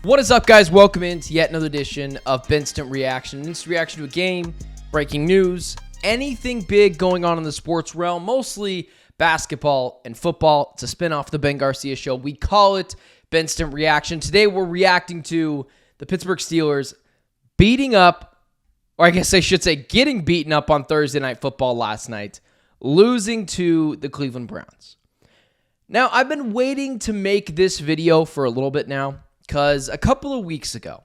What is up, guys? Welcome into yet another edition of Instant Reaction. An instant reaction to a game, breaking news, anything big going on in the sports realm, mostly basketball and football. It's a spin-off of the Ben Garcia show. We call it Instant Reaction. Today, we're reacting to the Pittsburgh Steelers beating up, or I guess I should say getting beaten up on Thursday Night Football last night, losing to the Cleveland Browns. Now, I've been waiting to make this video for a little bit now, because a couple of weeks ago,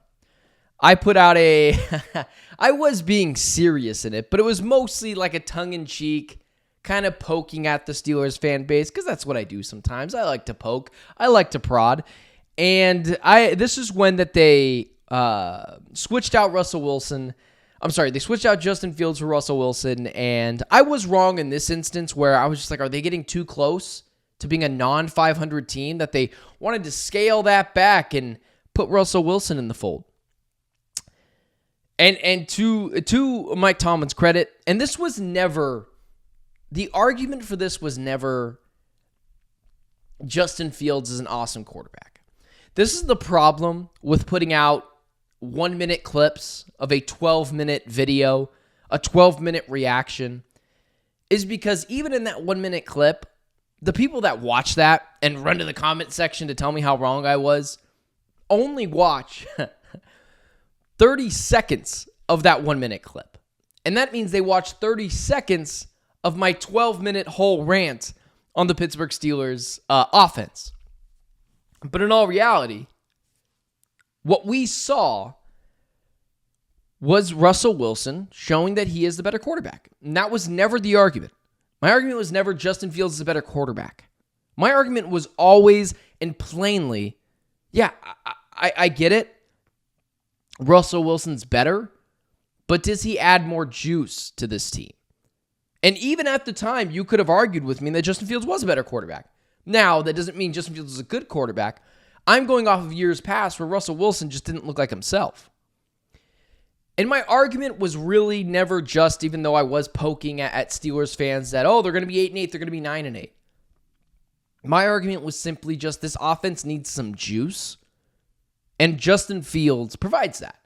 I put out I was being serious in it, but it was mostly like a tongue-in-cheek, kind of poking at the Steelers fan base, because that's what I do sometimes. I like to poke. I like to prod. And this is when that they switched out Russell Wilson. I'm sorry, they switched out Justin Fields for Russell Wilson, and I was wrong in this instance where I was just like, are they getting too close to being a non-500 team, that they wanted to scale that back and put Russell Wilson in the fold? And to Mike Tomlin's credit, and this was never, the argument for this was never Justin Fields is an awesome quarterback. This is the problem with putting out 1-minute clips of a 12-minute video, a 12-minute reaction, is because even in that 1-minute clip, the people that watch that and run to the comment section to tell me how wrong I was only watch 30 seconds of that 1-minute clip. And that means they watch 30 seconds of my 12-minute whole rant on the Pittsburgh Steelers offense. But in all reality, what we saw was Russell Wilson showing that he is the better quarterback. And that was never the argument. My argument was never Justin Fields is a better quarterback. My argument was always and plainly, yeah, I get it. Russell Wilson's better, but does he add more juice to this team? And even at the time, you could have argued with me that Justin Fields was a better quarterback. Now, that doesn't mean Justin Fields is a good quarterback. I'm going off of years past where Russell Wilson just didn't look like himself. And my argument was really never just, even though I was poking at Steelers fans that, oh, they're going to be 8-8, they're going to be 9-8. My argument was simply just this offense needs some juice, and Justin Fields provides that.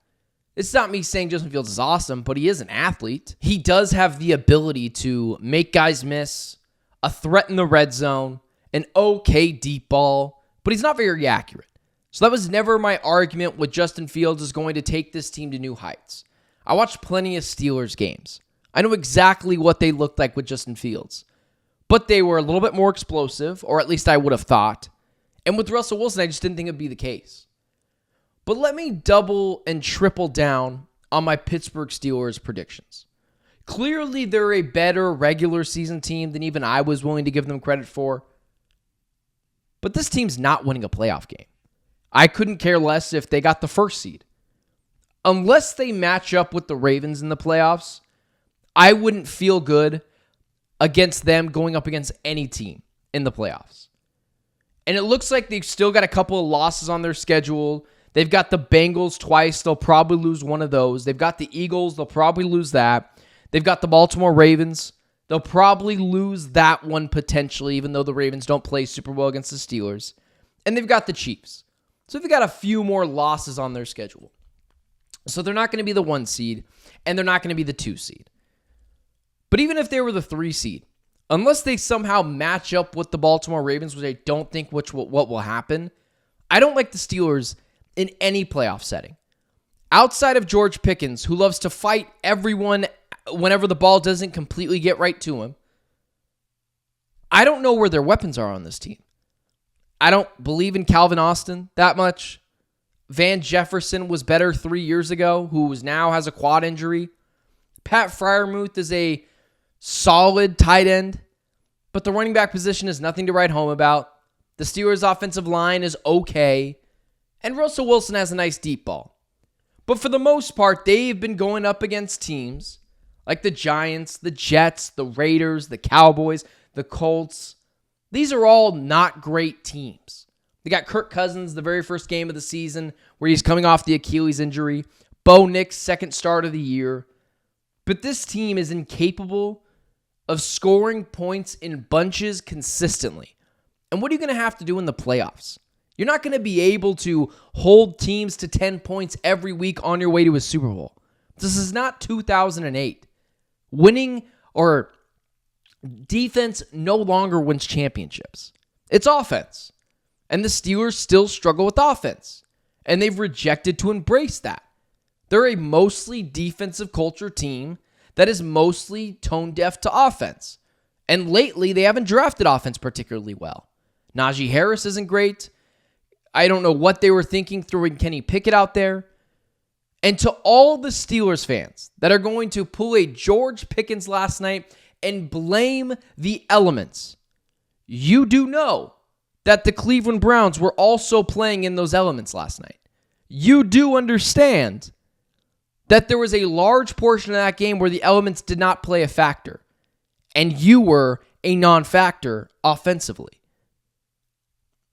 It's not me saying Justin Fields is awesome, but he is an athlete. He does have the ability to make guys miss, a threat in the red zone, an okay deep ball, but he's not very accurate. So that was never my argument with Justin Fields is going to take this team to new heights. I watched plenty of Steelers games. I know exactly what they looked like with Justin Fields. But they were a little bit more explosive, or at least I would have thought. And with Russell Wilson, I just didn't think it would be the case. But let me double and triple down on my Pittsburgh Steelers predictions. Clearly, they're a better regular season team than even I was willing to give them credit for. But this team's not winning a playoff game. I couldn't care less if they got the first seed. Unless they match up with the Ravens in the playoffs, I wouldn't feel good against them going up against any team in the playoffs. And it looks like they've still got a couple of losses on their schedule. They've got the Bengals twice. They'll probably lose one of those. They've got the Eagles. They'll probably lose that. They've got the Baltimore Ravens. They'll probably lose that one potentially, even though the Ravens don't play super well against the Steelers. And they've got the Chiefs. So they've got a few more losses on their schedule. So they're not going to be the 1 seed, and they're not going to be the 2 seed. But even if they were the 3 seed, unless they somehow match up with the Baltimore Ravens, which I don't think what will happen, I don't like the Steelers in any playoff setting. Outside of George Pickens, who loves to fight everyone whenever the ball doesn't completely get right to him, I don't know where their weapons are on this team. I don't believe in Calvin Austin that much. Van Jefferson was better 3 years ago, who now has a quad injury. Pat Freiermuth is a solid tight end, but the running back position is nothing to write home about. The Steelers' offensive line is okay, and Russell Wilson has a nice deep ball. But for the most part, they've been going up against teams like the Giants, the Jets, the Raiders, the Cowboys, the Colts. These are all not great teams. They got Kirk Cousins, the very first game of the season, where he's coming off the Achilles injury. Bo Nix, second start of the year. But this team is incapable of scoring points in bunches consistently. And what are you going to have to do in the playoffs? You're not going to be able to hold teams to 10 points every week on your way to a Super Bowl. This is not 2008. Winning or defense no longer wins championships. It's offense. And the Steelers still struggle with offense. And they've rejected to embrace that. They're a mostly defensive culture team that is mostly tone deaf to offense. And lately, they haven't drafted offense particularly well. Najee Harris isn't great. I don't know what they were thinking throwing Kenny Pickett out there. And to all the Steelers fans that are going to pull a George Pickens last night and blame the elements, you do know that the Cleveland Browns were also playing in those elements last night. You do understand that there was a large portion of that game where the elements did not play a factor, and you were a non-factor offensively.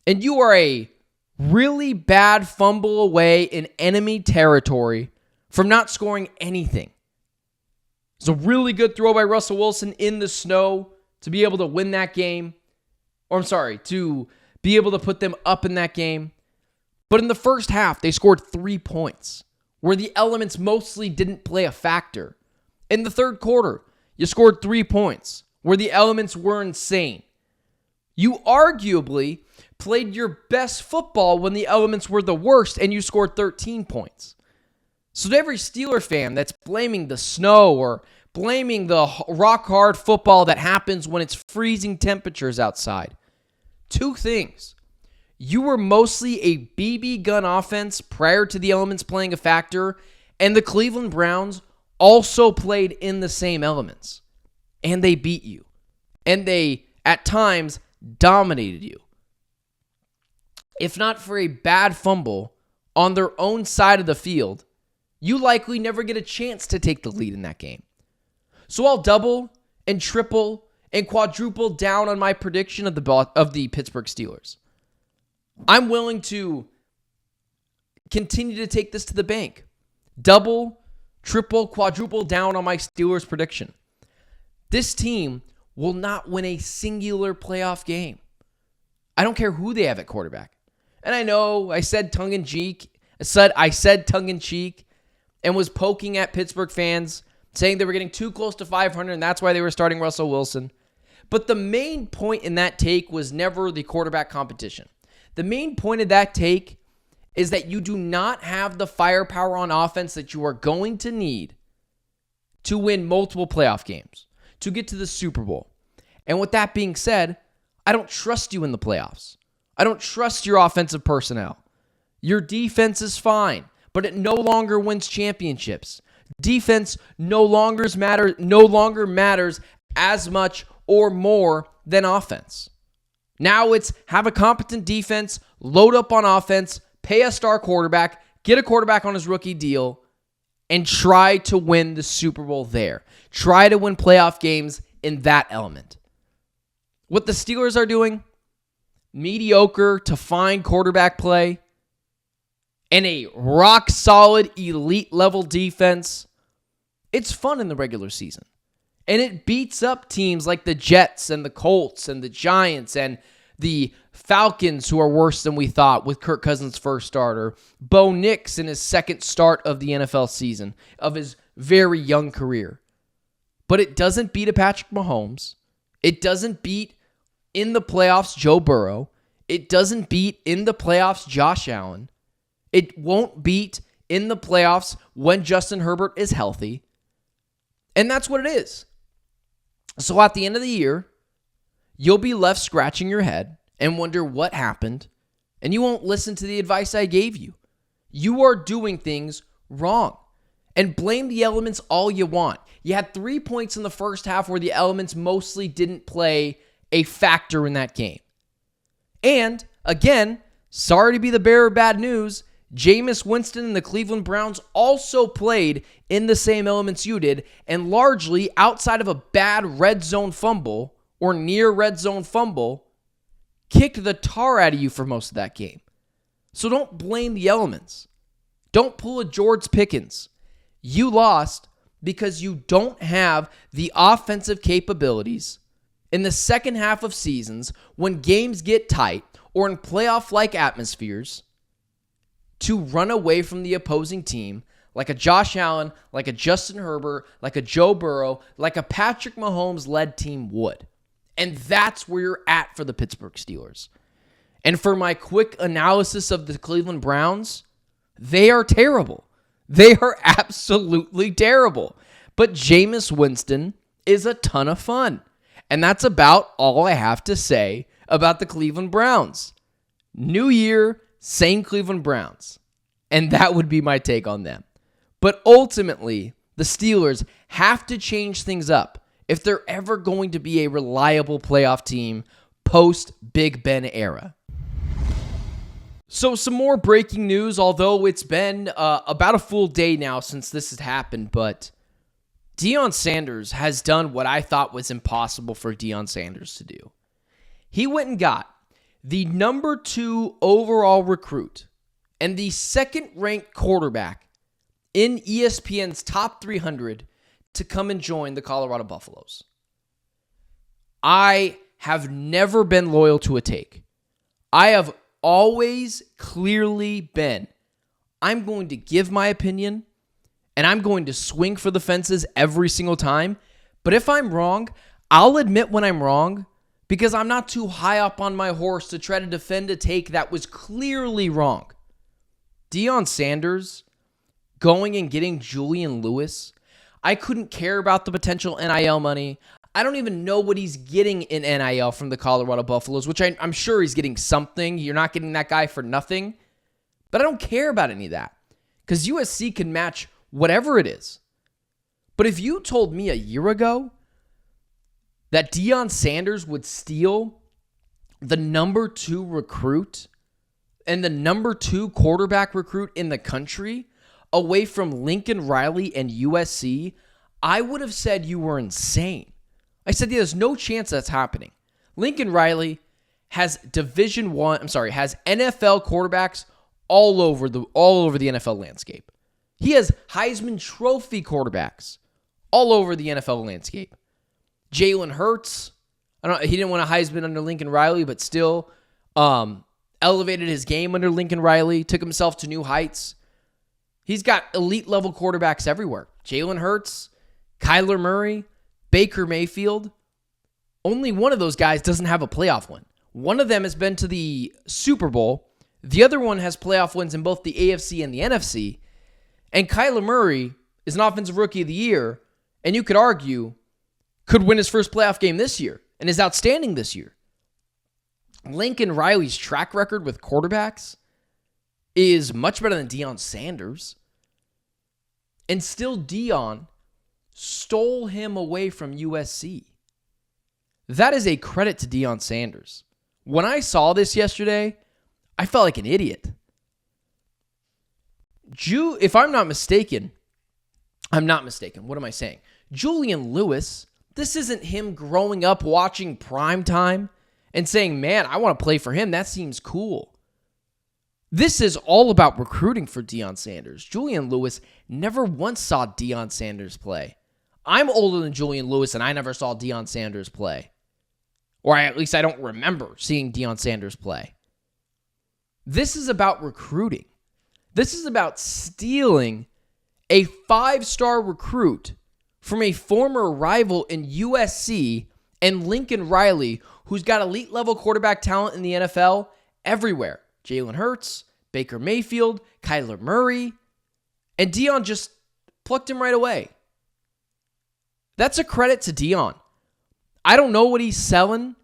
And you are a really bad fumble away in enemy territory from not scoring anything. It's a really good throw by Russell Wilson in the snow to be able to win that game. To be able to put them up in that game. But in the first half, they scored 3 points, where the elements mostly didn't play a factor. In the third quarter, you scored 3 points, where the elements were insane. You arguably played your best football when the elements were the worst, and you scored 13 points. So to every Steeler fan that's blaming the snow or blaming the rock-hard football that happens when it's freezing temperatures outside, 2 things. You were mostly a BB gun offense prior to the elements playing a factor, and the Cleveland Browns also played in the same elements. And they beat you. And they, at times, dominated you. If not for a bad fumble on their own side of the field, you likely never get a chance to take the lead in that game. So I'll double and triple and quadruple down on my prediction of the Pittsburgh Steelers. I'm willing to continue to take this to the bank. Double, triple, quadruple down on my Steelers prediction. This team will not win a singular playoff game. I don't care who they have at quarterback. And I know I said tongue-in-cheek. I said tongue-in-cheek and was poking at Pittsburgh fans, saying they were getting too close to 500, and that's why they were starting Russell Wilson. But the main point in that take was never the quarterback competition. The main point of that take is that you do not have the firepower on offense that you are going to need to win multiple playoff games, to get to the Super Bowl. And with that being said, I don't trust you in the playoffs. I don't trust your offensive personnel. Your defense is fine, but it no longer wins championships. Defense no longer matters as much or more than offense. Now it's have a competent defense, load up on offense, pay a star quarterback, get a quarterback on his rookie deal, and try to win the Super Bowl there. Try to win playoff games in that element. What the Steelers are doing, mediocre to fine quarterback play, and a rock-solid, elite-level defense, it's fun in the regular season. And it beats up teams like the Jets and the Colts and the Giants and the Falcons, who are worse than we thought with Kirk Cousins' first starter, Bo Nix in his second start of the NFL season, of his very young career. But it doesn't beat a Patrick Mahomes. It doesn't beat, in the playoffs, Joe Burrow. It doesn't beat, in the playoffs, Josh Allen. It won't beat, in the playoffs, when Justin Herbert is healthy. And that's what it is. So at the end of the year, you'll be left scratching your head and wonder what happened, and you won't listen to the advice I gave you. You are doing things wrong. And blame the elements all you want. You had 3 points in the first half where the elements mostly didn't play a factor in that game. And, again, sorry to be the bearer of bad news, Jameis Winston and the Cleveland Browns also played in the same elements you did, and largely outside of a bad red zone fumble or near red zone fumble, kicked the tar out of you for most of that game. So don't blame the elements. Don't pull a George Pickens. You lost because you don't have the offensive capabilities in the second half of seasons when games get tight or in playoff-like atmospheres to run away from the opposing team like a Josh Allen, like a Justin Herbert, like a Joe Burrow, like a Patrick Mahomes-led team would. And that's where you're at for the Pittsburgh Steelers. And for my quick analysis of the Cleveland Browns, they are terrible. They are absolutely terrible. But Jameis Winston is a ton of fun. And that's about all I have to say about the Cleveland Browns. New year, same Cleveland Browns. And that would be my take on them. But ultimately, the Steelers have to change things up if they're ever going to be a reliable playoff team post-Big Ben era. So some more breaking news, although it's been about a full day now since this has happened, but Deion Sanders has done what I thought was impossible for Deion Sanders to do. He went and got the number 2 overall recruit and the second-ranked quarterback in ESPN's top 300 to come and join the Colorado Buffaloes. I have never been loyal to a take. I have always clearly been, I'm going to give my opinion and I'm going to swing for the fences every single time. But if I'm wrong, I'll admit when I'm wrong because I'm not too high up on my horse to try to defend a take that was clearly wrong. Deion Sanders going and getting Julian Lewis, I couldn't care about the potential NIL money. I don't even know what he's getting in NIL from the Colorado Buffaloes, which I'm sure he's getting something. You're not getting that guy for nothing. But I don't care about any of that because USC can match whatever it is. But if you told me a year ago that Deion Sanders would steal the number 2 recruit and the number 2 quarterback recruit in the country away from Lincoln Riley and USC, I would have said you were insane. I said there's no chance that's happening. Lincoln Riley has NFL quarterbacks all over the NFL landscape. He has Heisman Trophy quarterbacks all over the NFL landscape. Jalen Hurts, he didn't win a Heisman under Lincoln Riley, but still elevated his game under Lincoln Riley, took himself to new heights. He's got elite level quarterbacks everywhere. Jalen Hurts, Kyler Murray, Baker Mayfield. Only one of those guys doesn't have a playoff win. One of them has been to the Super Bowl. The other one has playoff wins in both the AFC and the NFC. And Kyler Murray is an offensive rookie of the year, and you could argue could win his first playoff game this year and is outstanding this year. Lincoln Riley's track record with quarterbacks is much better than Deion Sanders. And still Deion stole him away from USC. That is a credit to Deion Sanders. When I saw this yesterday, I felt like an idiot. If I'm not mistaken, what am I saying? Julian Lewis, this isn't him growing up watching primetime and saying, man, I want to play for him. That seems cool. This is all about recruiting for Deion Sanders. Julian Lewis never once saw Deion Sanders play. I'm older than Julian Lewis, and I never saw Deion Sanders play. Or at least I don't remember seeing Deion Sanders play. This is about recruiting. This is about stealing a 5-star recruit from a former rival in USC and Lincoln Riley, who's got elite level quarterback talent in the NFL everywhere. Jalen Hurts, Baker Mayfield, Kyler Murray, and Deion just plucked him right away. That's a credit to Deion. I don't know what he's selling,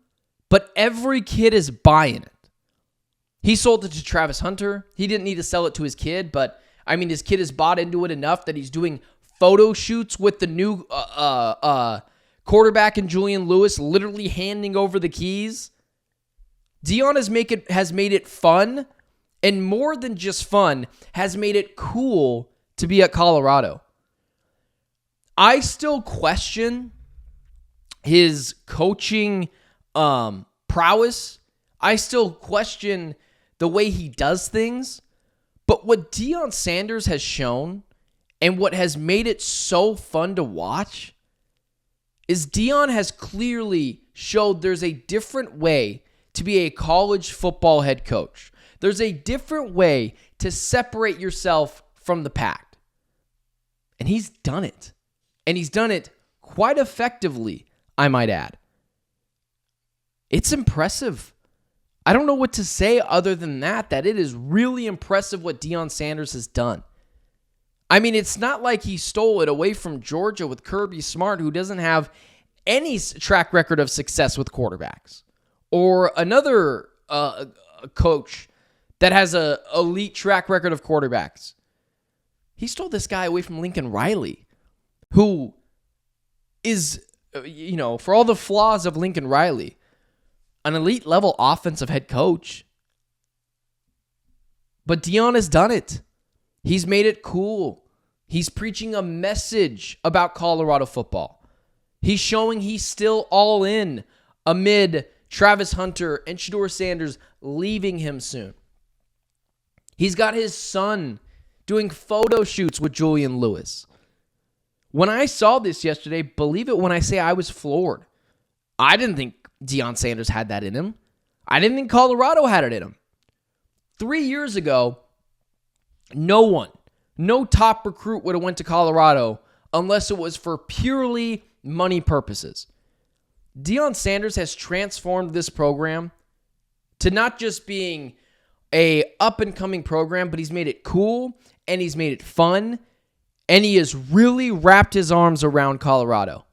but every kid is buying it. He sold it to Travis Hunter. He didn't need to sell it to his kid, but I mean, his kid has bought into it enough that he's doing photo shoots with the new quarterback in Julian Lewis, literally handing over the keys. Deion has made it fun, and more than just fun, has made it cool to be at Colorado. I still question his coaching prowess. I still question the way he does things. But what Deion Sanders has shown, and what has made it so fun to watch, is Deion has clearly showed there's a different way to be a college football head coach. There's a different way to separate yourself from the pack. And he's done it. And he's done it quite effectively, I might add. It's impressive. I don't know what to say other than that it is really impressive what Deion Sanders has done. I mean, it's not like he stole it away from Georgia with Kirby Smart, who doesn't have any track record of success with quarterbacks. Or another coach that has an elite track record of quarterbacks. He stole this guy away from Lincoln Riley, who is, for all the flaws of Lincoln Riley, an elite level offensive head coach. But Deion has done it. He's made it cool. He's preaching a message about Colorado football. He's showing he's still all in amid Travis Hunter and Shedeur Sanders leaving him soon. He's got his son doing photo shoots with Julian Lewis. When I saw this yesterday, believe it when I say I was floored. I didn't think Deion Sanders had that in him. I didn't think Colorado had it in him. 3 years ago, no top recruit would have went to Colorado unless it was for purely money purposes. Deion Sanders has transformed this program to not just being a up-and-coming program, but he's made it cool, and he's made it fun, and he has really wrapped his arms around Colorado.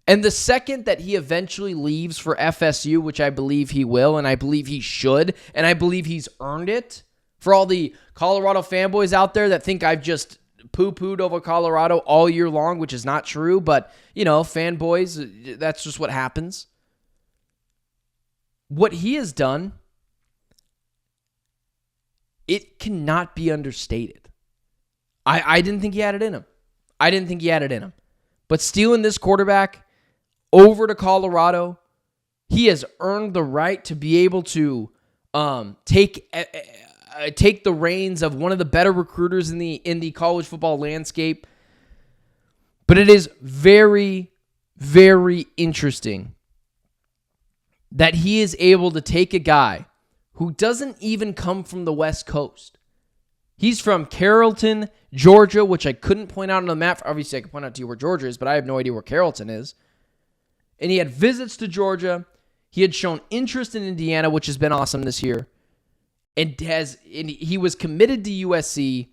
And the second that he eventually leaves for FSU, which I believe he will, and I believe he should, and I believe he's earned it, for all the Colorado fanboys out there that think I've just poo-pooed over Colorado all year long, which is not true, but, fanboys, that's just what happens. What he has done, it cannot be understated. I didn't think he had it in him. But stealing this quarterback over to Colorado, he has earned the right to be able to take the reins of one of the better recruiters in the college football landscape. But it is very, very interesting that he is able to take a guy who doesn't even come from the West Coast. He's from Carrollton, Georgia, which I couldn't point out on the map. Obviously, I can point out to you where Georgia is, but I have no idea where Carrollton is. And he had visits to Georgia. He had shown interest in Indiana, which has been awesome this year. And he was committed to USC.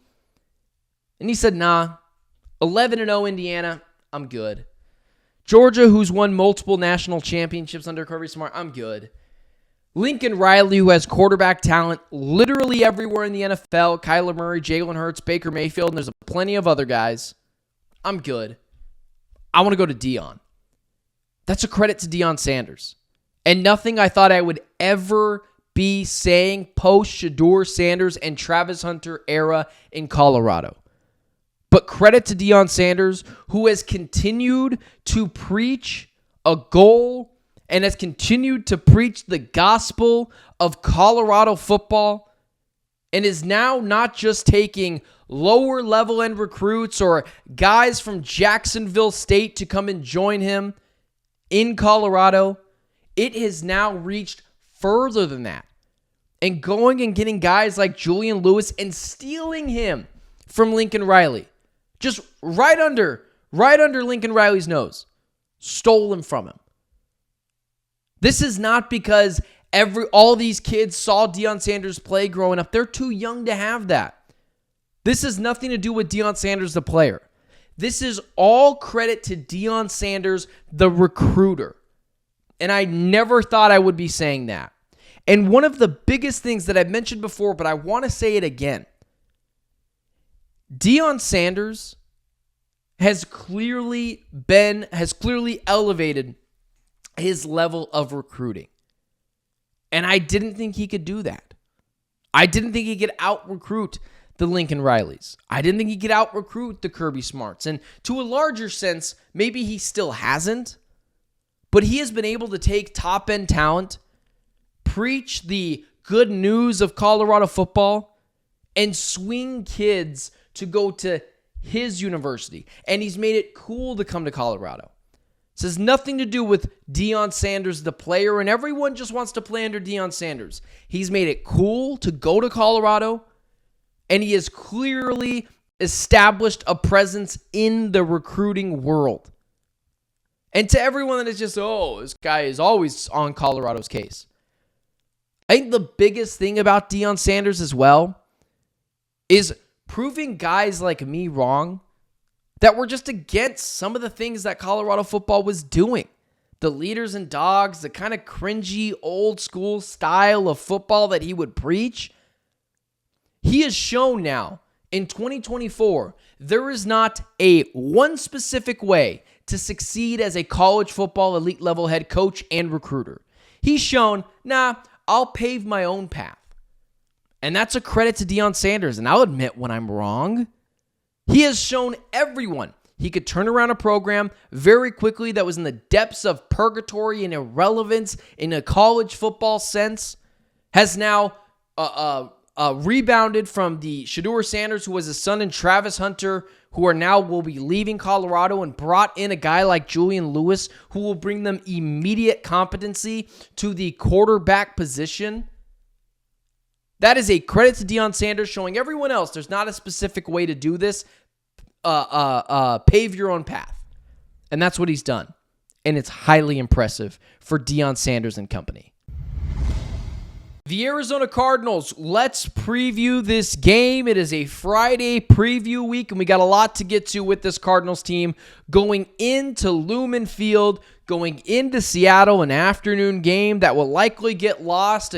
And he said, 11-0 Indiana, I'm good. Georgia, who's won multiple national championships under Kirby Smart, I'm good. Lincoln Riley, who has quarterback talent literally everywhere in the NFL, Kyler Murray, Jalen Hurts, Baker Mayfield, and there's plenty of other guys. I'm good. I want to go to Deion. That's a credit to Deion Sanders. And nothing I thought I would ever be saying post Shedeur Sanders and Travis Hunter era in Colorado. But credit to Deion Sanders, who has continued to preach a goal and has continued to preach the gospel of Colorado football, and is now not just taking lower level end recruits or guys from Jacksonville State to come and join him in Colorado. It has now reached further than that, and going and getting guys like Julian Lewis and stealing him from Lincoln Riley. Just right under Lincoln Riley's nose. Stole him from him. This is not because all these kids saw Deion Sanders play growing up. They're too young to have that. This has nothing to do with Deion Sanders, the player. This is all credit to Deion Sanders, the recruiter. And I never thought I would be saying that. And one of the biggest things that I've mentioned before, but I want to say it again. Deion Sanders has clearly elevated his level of recruiting. And I didn't think he could do that. I didn't think he could out-recruit the Lincoln Rileys. I didn't think he could out-recruit the Kirby Smarts. And to a larger sense, maybe he still hasn't. But he has been able to take top-end talent, preach the good news of Colorado football, and swing kids to go to his university. And he's made it cool to come to Colorado. This has nothing to do with Deion Sanders, the player, and everyone just wants to play under Deion Sanders. He's made it cool to go to Colorado, and he has clearly established a presence in the recruiting world. And to everyone that is just, this guy is always on Colorado's case. I think the biggest thing about Deion Sanders as well is proving guys like me wrong that were just against some of the things that Colorado football was doing. The leaders and dogs, the kind of cringy, old school style of football that he would preach. He has shown now in 2024, there is not a one specific way to succeed as a college football elite level head coach and recruiter. He's shown, I'll pave my own path. And that's a credit to Deion Sanders, and I'll admit when I'm wrong. He has shown everyone he could turn around a program very quickly that was in the depths of purgatory and irrelevance in a college football sense, has now rebounded from the Shedeur Sanders, who was his son, and Travis Hunter, who will be leaving Colorado, and brought in a guy like Julian Lewis, who will bring them immediate competency to the quarterback position. That is a credit to Deion Sanders, showing everyone else there's not a specific way to do this. Pave your own path. And that's what he's done. And it's highly impressive for Deion Sanders and company. The Arizona Cardinals, let's preview this game. It is a Friday preview week, and we got a lot to get to with this Cardinals team going into Lumen Field, going into Seattle, an afternoon game that will likely get lost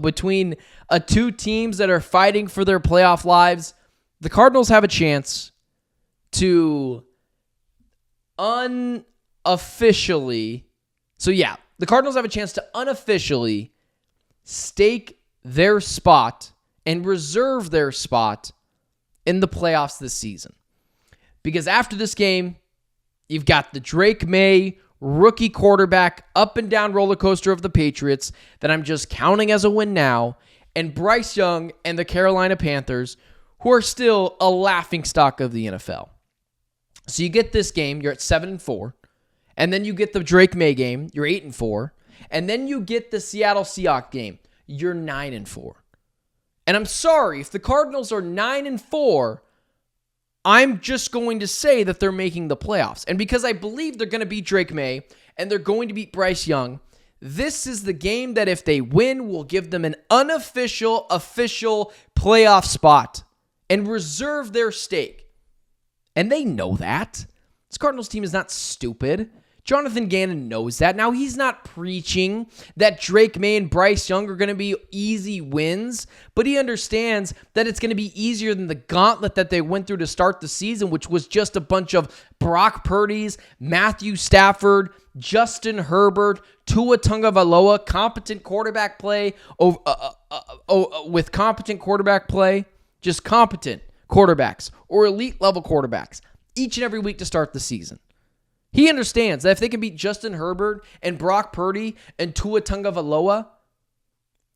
between two teams that are fighting for their playoff lives. The Cardinals have a chance to unofficially stake their spot and reserve their spot in the playoffs this season. Because after this game, you've got the Drake May rookie quarterback up and down roller coaster of the Patriots that I'm just counting as a win now, and Bryce Young and the Carolina Panthers, who are still a laughingstock of the NFL. So you get this game, you're at 7-4, and then you get the Drake May game, you're 8-4, and then you get the Seattle Seahawks game, you're 9-4. And I'm sorry, if the Cardinals are 9-4, I'm just going to say that they're making the playoffs. And because I believe they're going to beat Drake May and they're going to beat Bryce Young, this is the game that if they win will give them an official playoff spot and reserve their stake. And they know that. This Cardinals team is not stupid. Jonathan Gannon knows that. Now, he's not preaching that Drake May and Bryce Young are going to be easy wins, but he understands that it's going to be easier than the gauntlet that they went through to start the season, which was just a bunch of Brock Purdy's, Matthew Stafford, Justin Herbert, Tua Tagovailoa, competent quarterback play, with competent quarterback play, just competent quarterbacks or elite level quarterbacks each and every week to start the season. He understands that if they can beat Justin Herbert and Brock Purdy and Tua Tagovailoa,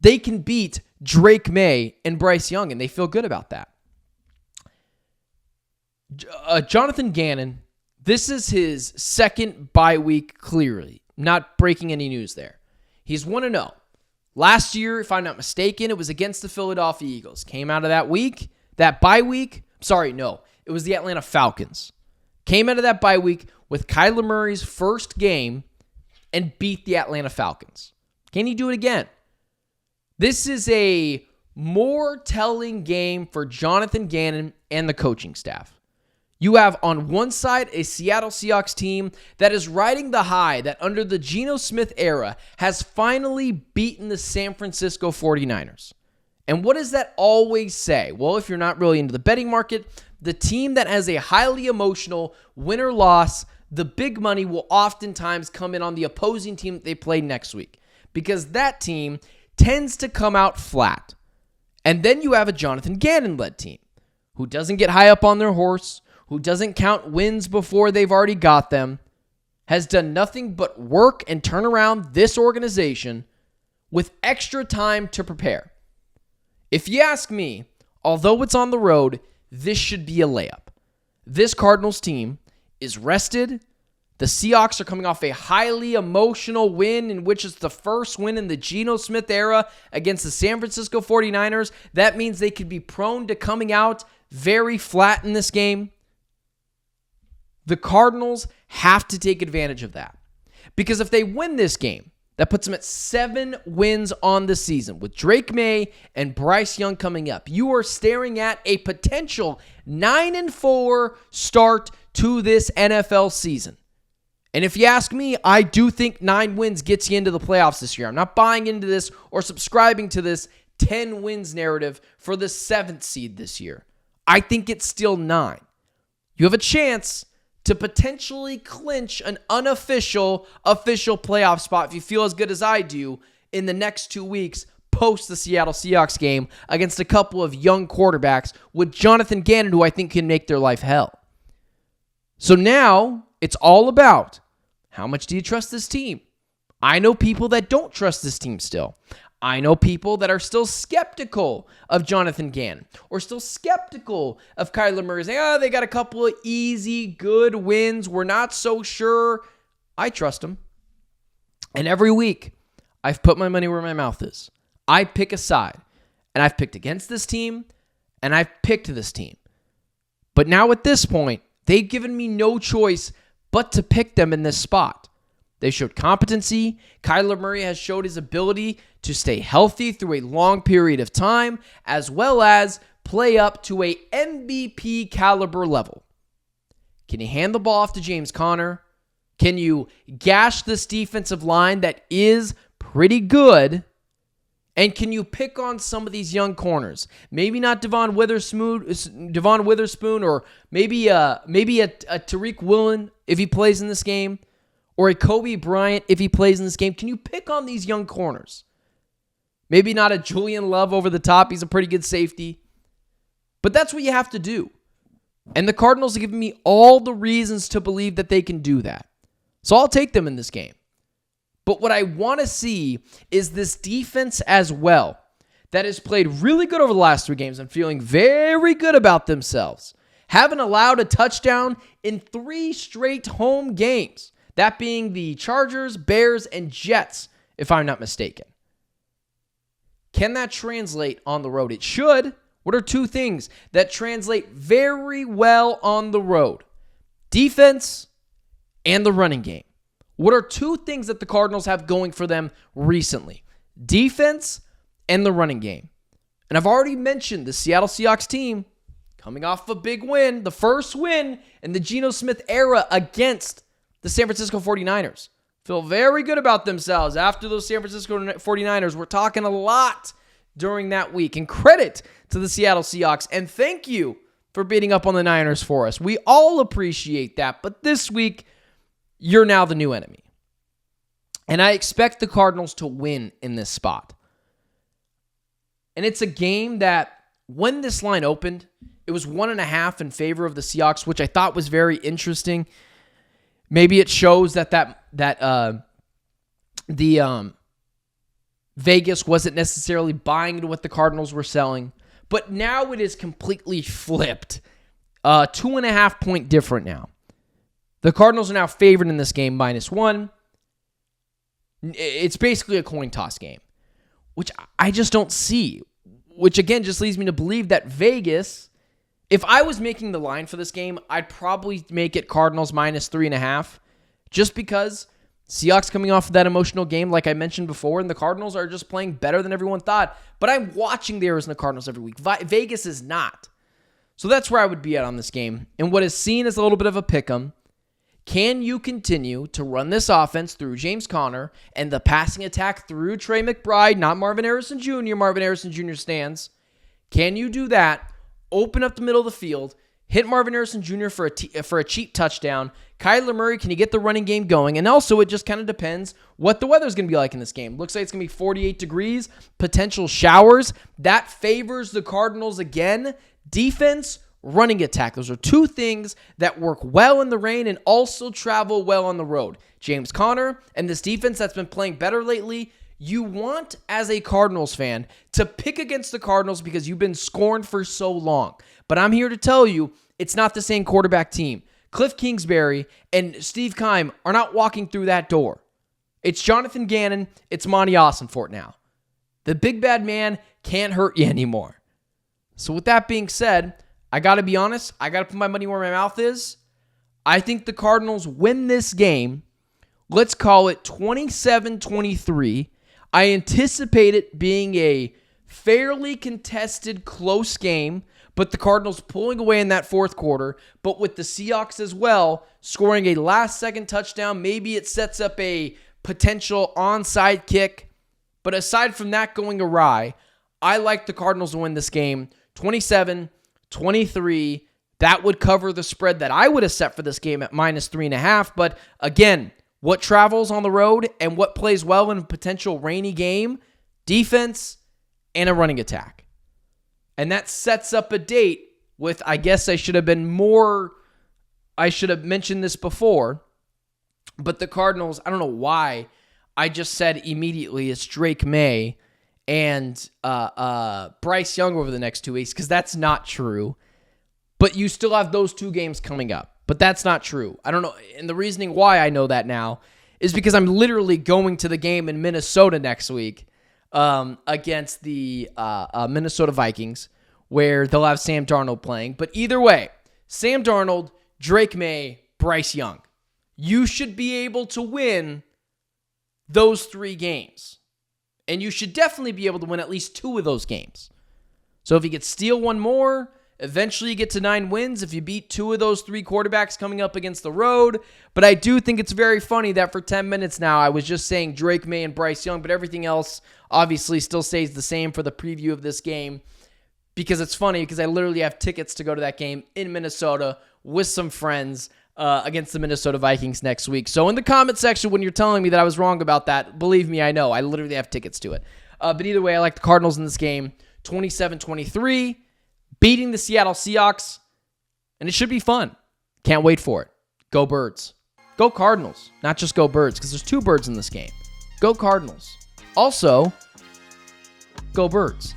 they can beat Drake May and Bryce Young, and they feel good about that. Jonathan Gannon, this is his second bye week clearly. Not breaking any news there. He's 1-0. Last year, if I'm not mistaken, it was against the Philadelphia Eagles. Came out of that week, that bye week. It was the Atlanta Falcons. Came out of that bye week with Kyler Murray's first game and beat the Atlanta Falcons. Can he do it again? This is a more telling game for Jonathan Gannon and the coaching staff. You have on one side a Seattle Seahawks team that is riding the high that under the Geno Smith era has finally beaten the San Francisco 49ers. And what does that always say? Well, if you're not really into the betting market, the team that has a highly emotional win or loss, the big money will oftentimes come in on the opposing team that they play next week because that team tends to come out flat. And then you have a Jonathan Gannon-led team who doesn't get high up on their horse, who doesn't count wins before they've already got them, has done nothing but work and turn around this organization with extra time to prepare. If you ask me, although it's on the road, this should be a layup. This Cardinals team is rested. The Seahawks are coming off a highly emotional win, in which it's the first win in the Geno Smith era against the San Francisco 49ers. That means they could be prone to coming out very flat in this game. The Cardinals have to take advantage of that. Because if they win this game, that puts them at 7 wins on the season. With Drake May and Bryce Young coming up, you are staring at a potential 9-4 start to this NFL season. And if you ask me, I do think 9 wins gets you into the playoffs this year. I'm not buying into this or subscribing to this 10 wins narrative for the 7th seed this year. I think it's still 9. You have a chance to potentially clinch an official playoff spot if you feel as good as I do in the next 2 weeks post the Seattle Seahawks game against a couple of young quarterbacks with Jonathan Gannon, who I think can make their life hell. So now it's all about, how much do you trust this team? I know people that don't trust this team still. I know people that are still skeptical of Jonathan Gannon or still skeptical of Kyler Murray, saying, they got a couple of easy, good wins. We're not so sure. I trust them. And every week, I've put my money where my mouth is. I pick a side. And I've picked against this team, and I've picked this team. But now at this point, they've given me no choice but to pick them in this spot. They showed competency. Kyler Murray has showed his ability to stay healthy through a long period of time, as well as play up to a MVP caliber level. Can you hand the ball off to James Conner? Can you gash this defensive line that is pretty good? And can you pick on some of these young corners? Maybe not Devon Witherspoon, or maybe a Tariq Woolen if he plays in this game, or a Kobe Bryant if he plays in this game. Can you pick on these young corners? Maybe not a Julian Love over the top. He's a pretty good safety. But that's what you have to do. And the Cardinals have given me all the reasons to believe that they can do that. So I'll take them in this game. But what I want to see is this defense as well that has played really good over the last 3 games and feeling very good about themselves. Haven't allowed a touchdown in 3 straight home games. That being the Chargers, Bears, and Jets, if I'm not mistaken. Can that translate on the road? It should. What are 2 things that translate very well on the road? Defense and the running game. What are 2 things that the Cardinals have going for them recently? Defense and the running game. And I've already mentioned the Seattle Seahawks team coming off a big win, the first win in the Geno Smith era against the San Francisco 49ers. Feel very good about themselves after those San Francisco 49ers. We're talking a lot during that week. And credit to the Seattle Seahawks. And thank you for beating up on the Niners for us. We all appreciate that. But this week, you're now the new enemy. And I expect the Cardinals to win in this spot. And it's a game that, when this line opened, it was 1.5 in favor of the Seahawks, which I thought was very interesting. Maybe it shows that Vegas wasn't necessarily buying into what the Cardinals were selling. But now it is completely flipped. 2.5 point different now. The Cardinals are now favored in this game, -1. It's basically a coin toss game, which I just don't see. Which, again, just leads me to believe that Vegas, if I was making the line for this game, I'd probably make it Cardinals -3.5, just because Seahawks coming off of that emotional game, like I mentioned before, and the Cardinals are just playing better than everyone thought. But I'm watching the Arizona Cardinals every week. Vegas is not. So that's where I would be at on this game. And what is seen as a little bit of a pick'em. Can you continue to run this offense through James Conner and the passing attack through Trey McBride, not Marvin Harrison Jr., Marvin Harrison Jr. stands? Can you do that? Open up the middle of the field, hit Marvin Harrison Jr. for a cheap touchdown. Kyler Murray, can you get the running game going? And also, it just kind of depends what the weather's going to be like in this game. Looks like it's going to be 48 degrees, potential showers. That favors the Cardinals again. Defense, running attack. Those are 2 things that work well in the rain and also travel well on the road. James Conner and this defense that's been playing better lately. You want, as a Cardinals fan, to pick against the Cardinals because you've been scorned for so long. But I'm here to tell you, it's not the same quarterback team. Cliff Kingsbury and Steve Keim are not walking through that door. It's Jonathan Gannon. It's Monty Ossenfort now. The big bad man can't hurt you anymore. So with that being said, I got to be honest. I got to put my money where my mouth is. I think the Cardinals win this game. Let's call it 27-23. I anticipate it being a fairly contested, close game, but the Cardinals pulling away in that fourth quarter, but with the Seahawks as well, scoring a last-second touchdown. Maybe it sets up a potential onside kick. But aside from that going awry, I like the Cardinals to win this game 27-23. That would cover the spread that I would have set for this game at -3.5. But again, what travels on the road and what plays well in a potential rainy game? Defense and a running attack. And that sets up a date with, I guess I should have mentioned this before, but the Cardinals, I don't know why I just said immediately it's Drake May and Bryce Young over the next 2 weeks, because that's not true. But you still have those two games coming up. But that's not true. I don't know. And the reasoning why I know that now is because I'm literally going to the game in Minnesota next week against the Minnesota Vikings, where they'll have Sam Darnold playing. But either way, Sam Darnold, Drake May, Bryce Young. You should be able to win those 3 games. And you should definitely be able to win at least 2 of those games. So if you could steal one more, eventually you get to 9 wins if you beat 2 of those 3 quarterbacks coming up against the road. But I do think it's very funny that for 10 minutes now, I was just saying Drake May and Bryce Young, but everything else obviously still stays the same for the preview of this game. Because it's funny, because I literally have tickets to go to that game in Minnesota with some friends against the Minnesota Vikings next week. So in the comment section, when you're telling me that I was wrong about that, believe me, I know. I literally have tickets to it. But either way, I like the Cardinals in this game. 27-23. Beating the Seattle Seahawks, and it should be fun. Can't wait for it. Go Birds. Go Cardinals, not just go Birds, because there's 2 birds in this game. Go Cardinals. Also, go Birds.